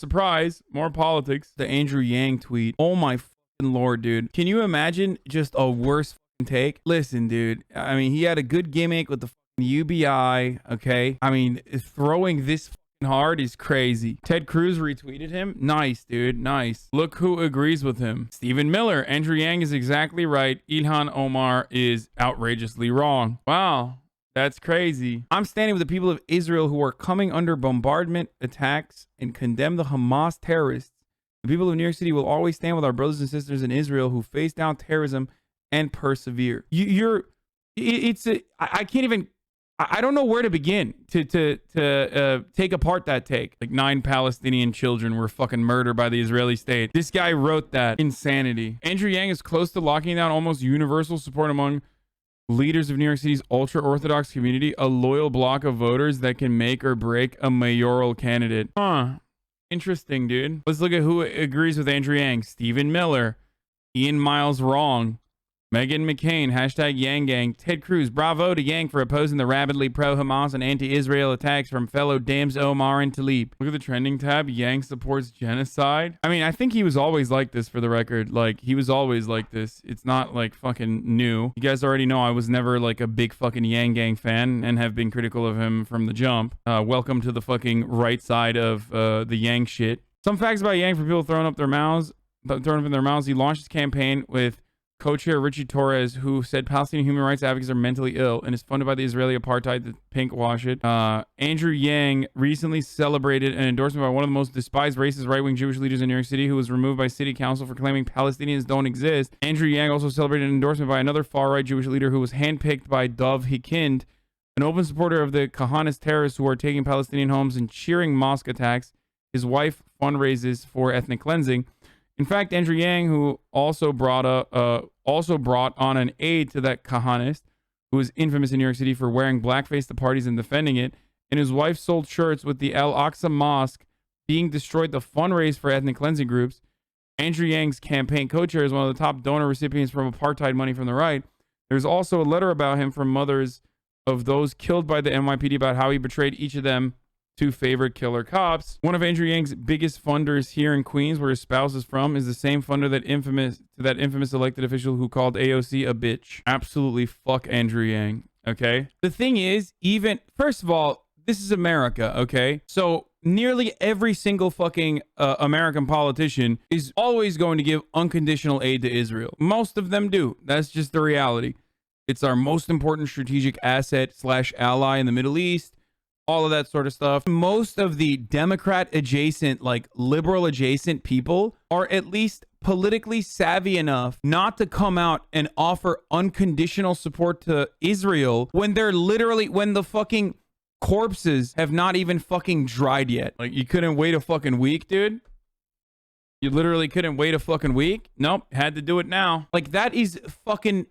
surprise, more politics. The Andrew Yang tweet. Oh my fucking Lord, dude. Can you imagine just a worse fucking take? Listen, dude. I mean, he had a good gimmick with the fucking UBI, okay? I mean, throwing this fucking hard is crazy. Ted Cruz retweeted him. Nice, dude. Nice. Look who agrees with him. Stephen Miller. Andrew Yang is exactly right. Ilhan Omar is outrageously wrong. Wow. That's crazy. I'm standing with the people of Israel who are coming under bombardment attacks and condemn the Hamas terrorists. The people of New York City will always stand with our brothers and sisters in Israel who face down terrorism and persevere. I can't even, I don't know where to begin to take apart that take. Like 9 Palestinian children were fucking murdered by the Israeli state. This guy wrote that. Insanity. Andrew Yang is close to locking down almost universal support among leaders of New York City's ultra-Orthodox community, a loyal block of voters that can make or break a mayoral candidate. Interesting, dude. Let's look at who agrees with Andrew Yang. Stephen Miller, Ian Miles wrong, Meghan McCain, hashtag Yang Gang, Ted Cruz, bravo to Yang for opposing the rapidly pro-Hamas and anti-Israel attacks from fellow Dams Omar and Tlaib. Look at the trending tab. Yang supports genocide. I mean, I think he was always like this, for the record. Like, he was always like this. It's not like fucking new. You guys already know I was never like a big fucking Yang Gang fan and have been critical of him from the jump. Welcome to the fucking right side of the Yang shit. Some facts about Yang for people throwing up in their mouths. He launched his campaign with co-chair Richie Torres, who said Palestinian human rights advocates are mentally ill and is funded by the Israeli apartheid that pink wash it. Andrew Yang recently celebrated an endorsement by one of the most despised racist right-wing Jewish leaders in New York City, who was removed by city council for claiming Palestinians don't exist. Andrew Yang also celebrated an endorsement by another far-right Jewish leader who was handpicked by Dov Hikind, an open supporter of the Kahanist terrorists who are taking Palestinian homes and cheering mosque attacks. His wife fundraises for ethnic cleansing. In fact, Andrew Yang, who also brought on an aide to that Kahanist, who is infamous in New York City for wearing blackface to parties and defending it, and his wife sold shirts with the Al Aqsa Mosque being destroyed to fundraise for ethnic cleansing groups. Andrew Yang's campaign co-chair is one of the top donor recipients from apartheid money from the right. There's also a letter about him from mothers of those killed by the NYPD about how he betrayed each of them to favorite killer cops. One of Andrew Yang's biggest funders here in Queens, where his spouse is from, is the same funder that infamous elected official who called AOC a bitch. Absolutely fuck Andrew Yang. Okay. The thing is, even first of all, this is America. Okay. So nearly every single fucking American politician is always going to give unconditional aid to Israel. Most of them do. That's just the reality. It's our most important strategic asset / ally in the Middle East. All of that sort of stuff. Most of the Democrat adjacent, like liberal adjacent people are at least politically savvy enough not to come out and offer unconditional support to Israel when they're literally, when the fucking corpses have not even fucking dried yet. Like, you couldn't wait a fucking week, dude. You literally couldn't wait a fucking week. Nope. Had to do it now. Like, that is fucking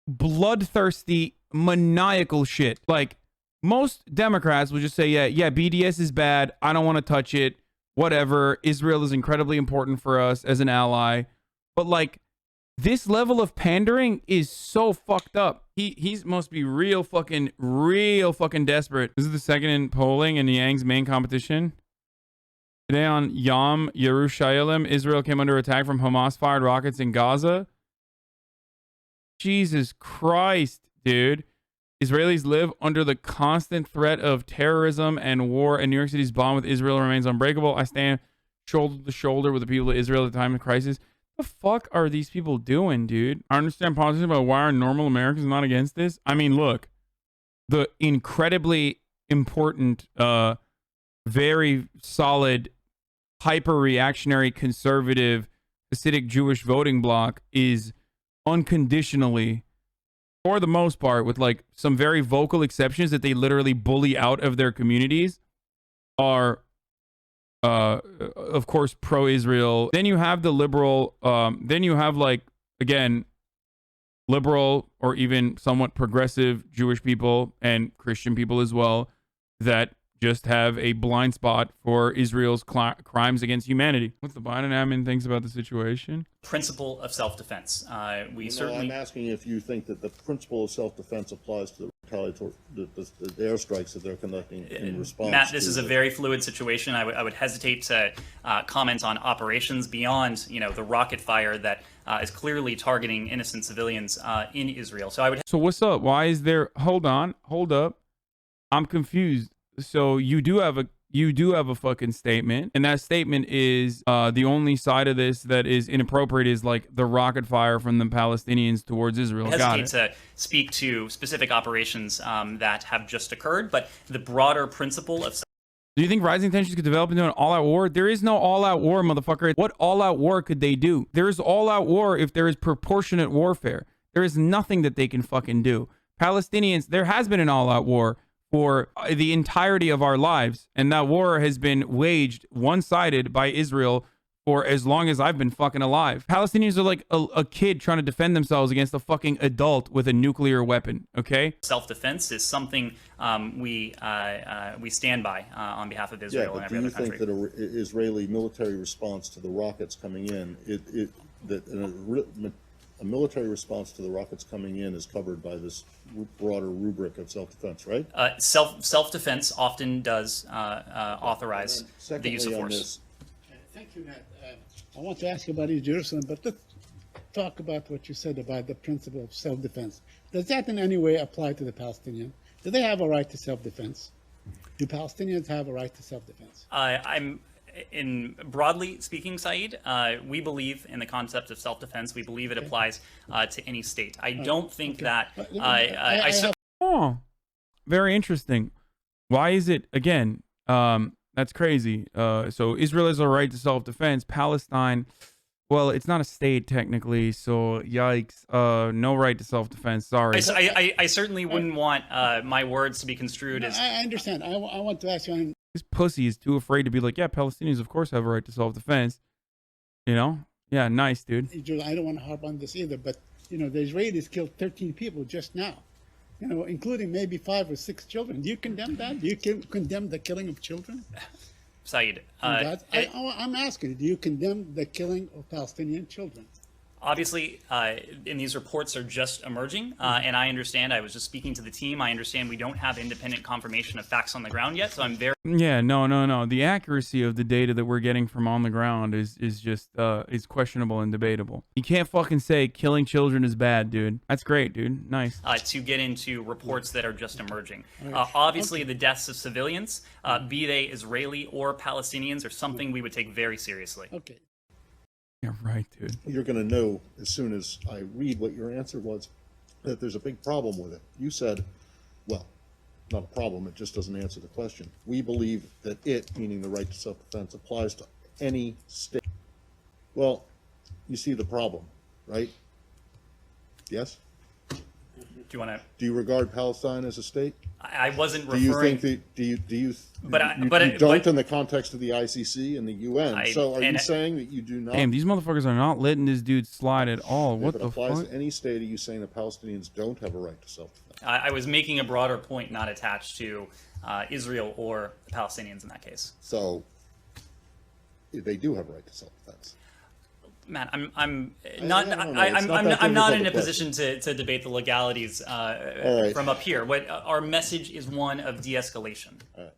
bloodthirsty, maniacal shit. Like, most Democrats will just say, yeah, BDS is bad. I don't want to touch it. Whatever. Israel is incredibly important for us as an ally. But like, this level of pandering is so fucked up. He must be real fucking desperate. This is the second in polling in Yang's main competition. Today on Yom Yerushalayim, Israel came under attack from Hamas-fired rockets in Gaza. Jesus Christ, dude. Israelis live under the constant threat of terrorism and war, and New York City's bond with Israel remains unbreakable. I stand shoulder to shoulder with the people of Israel at the time of crisis. What the fuck are these people doing, dude? I understand politics about why are normal Americans not against this. I mean, look, the incredibly important, very solid, hyper-reactionary, conservative, Hasidic Jewish voting bloc is unconditionally, for the most part, with like some very vocal exceptions that they literally bully out of their communities, are of course pro-Israel. Then you have the liberal, then you have like, again, liberal or even somewhat progressive Jewish people and Christian people as well that just have a blind spot for Israel's crimes against humanity. What's the Biden admin thinks about the situation? Principle of self-defense. I'm asking if you think that the principle of self-defense applies to the retaliatory, the airstrikes that they're conducting in response. Matt, this is a very fluid situation. I would hesitate to comment on operations beyond, the rocket fire that is clearly targeting innocent civilians in Israel. So I would. So what's up? Why is there? Hold up. I'm confused. So you do have a fucking statement, and that statement is the only side of this that is inappropriate is like the rocket fire from the Palestinians towards Israel. I hesitate to speak to specific operations that have just occurred, but the broader principle of. Do you think rising tensions could develop into an all-out war? There is no all-out war, motherfucker. What all-out war could they do? There is all-out war if there is proportionate warfare. There is nothing that they can fucking do. Palestinians, there has been an all-out war for the entirety of our lives, and that war has been waged one-sided by Israel for as long as I've been fucking alive. Palestinians are like a kid trying to defend themselves against a fucking adult with a nuclear weapon, okay? Self-defense is something we stand by on behalf of Israel and every other country. Do you think that an Israeli military response to the rockets coming in, a military response to the rockets coming in is covered by this broader rubric of self-defense, right? Self-defense often does authorize the use of force. Thank you, Matt. I want to ask you about East Jerusalem, but let's talk about what you said about the principle of self-defense. Does that in any way apply to the Palestinians? Do they have a right to self-defense? Do Palestinians have a right to self-defense? In broadly speaking, Saeed, we believe in the concept of self-defense. We believe it applies to any state. I don't think that. Oh, very interesting. Why is it again? That's crazy. So Israel has a right to self-defense. Palestine, well, it's not a state technically, so yikes. No right to self-defense. Sorry. I certainly wouldn't want my words to be construed as. I understand. I want to ask you. This pussy is too afraid to be like, yeah, Palestinians, of course, have a right to self-defense. You know? Yeah, nice, dude. I don't want to harp on this either, but, the Israelis killed 13 people just now, including maybe 5 or 6 children. Do you condemn that? Do you condemn the killing of children? Saeed, I'm asking, do you condemn the killing of Palestinian children? Obviously, and these reports are just emerging, and I understand, I was just speaking to the team, I understand we don't have independent confirmation of facts on the ground yet, so I'm very... Yeah, no. The accuracy of the data that we're getting from on the ground is just, is questionable and debatable. You can't fucking say killing children is bad, dude. That's great, dude. Nice. To get into reports that are just emerging. Obviously, the deaths of civilians, be they Israeli or Palestinians, are something we would take very seriously. Okay. Yeah, right, dude. You're going to know as soon as I read what your answer was that there's a big problem with it. You said, well, not a problem, it just doesn't answer the question. We believe that it, meaning the right to self-defense, applies to any state. Well, you see the problem, right? Yes? Do you want to? Do you regard Palestine as a state? I wasn't referring. Do you think you But don't in the context of the ICC and the UN? So are you saying that you do not? Damn, these motherfuckers are not letting this dude slide at all. What the fuck? If it applies to any state, are you saying that Palestinians don't have a right to self-defense? I was making a broader point, not attached to Israel or the Palestinians in that case. So they do have a right to self-defense. Matt, I'm not in a position to debate the legalities from up here. What our message is one of de-escalation. All right.